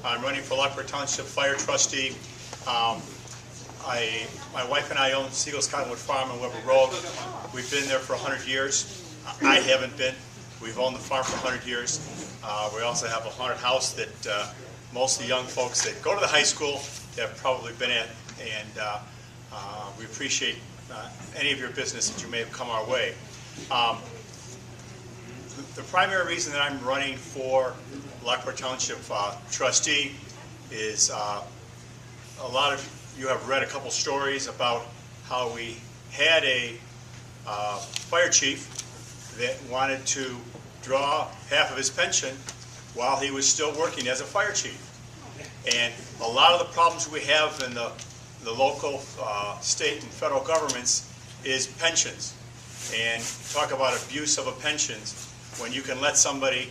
I'm running for Lockport Township Fire Trustee. My wife and I own Siegel-Candidate farm on Weber Road. We've been there for 100 years. I haven't been. We've owned the farm for 100 years. We also have a haunted house that most of the young folks that go to the high school have probably been at, and we appreciate any of your business that you may have come our way. The primary reason that I'm running for Lockport Township Trustee is a lot of you have read a couple stories about how we had a fire chief that wanted to draw half of his pension while he was still working as a fire chief. And a lot of the problems we have in the local, state, and federal governments is pensions. And talk about abuse of a pension when you can let somebody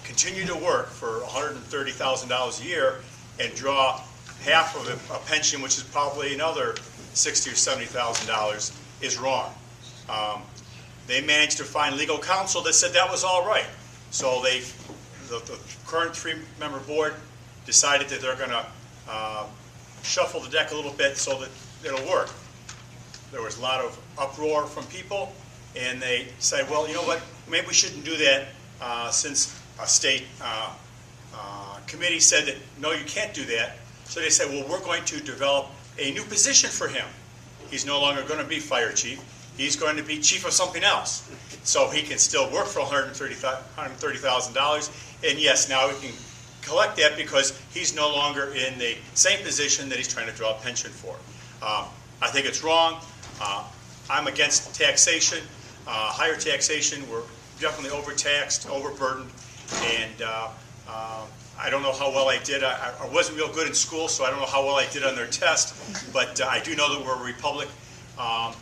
continue to work for $130,000 a year and draw half of a pension, which is probably another $60,000 or $70,000, is wrong. They managed to find legal counsel that said that was all right. So the current 3-member board decided that they're going to shuffle the deck a little bit so that it'll work. There was a lot of uproar from people, and they said, well, you know what, maybe we shouldn't do that since a state committee said that, no, you can't do that. So they said, well, we're going to develop a new position for him. He's no longer going to be fire chief. He's going to be chief of something else. So he can still work for $130,000. And yes, now he can collect that because he's no longer in the same position that he's trying to draw a pension for. I think it's wrong. I'm against taxation, higher taxation. We're definitely overtaxed, overburdened, and I don't know how well I did. I wasn't real good in school, so I don't know how well I did on their test, but I do know that we're a republic, and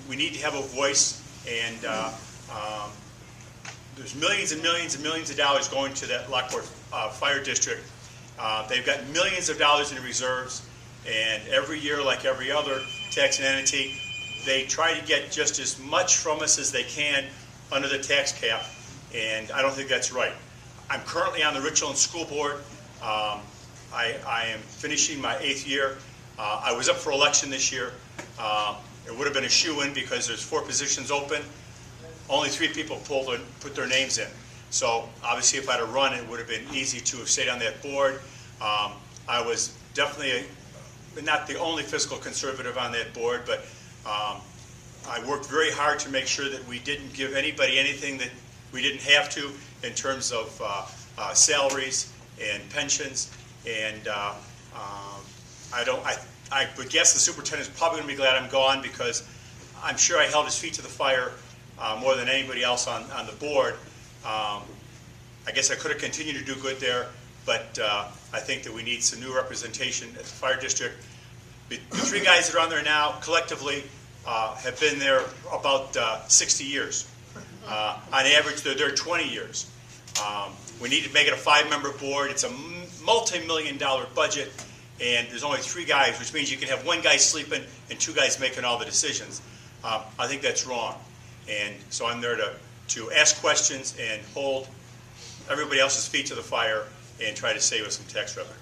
we need to have a voice, and there's millions and millions and millions of dollars going to that Lockport Fire District. They've got millions of dollars in reserves, and every year, like every other taxing entity, they try to get just as much from us as they can under the tax cap, and I don't think that's right. I'm currently on the Richland School Board. I am finishing my 8th year. I was up for election this year. It would have been a shoo-in because there's 4 positions open. Only 3 people put their names in. So obviously if I'd have run, it would have been easy to have stayed on that board. I was definitely not the only fiscal conservative on that board, but I worked very hard to make sure that we didn't give anybody anything that we didn't have to in terms of salaries and pensions. And I would guess the superintendent's probably going to be glad I'm gone because I'm sure I held his feet to the fire more than anybody else on the board. I guess I could have continued to do good there, but I think that we need some new representation at the fire district. The 3 guys that are on there now collectively have been there about 60 years. On average, they're there 20 years. We need to make it a 5-member board. It's a multi-million-dollar budget, and there's only 3 guys, which means you can have 1 guy sleeping and 2 guys making all the decisions. I think that's wrong. And so I'm there to ask questions and hold everybody else's feet to the fire and try to save us some tax revenue.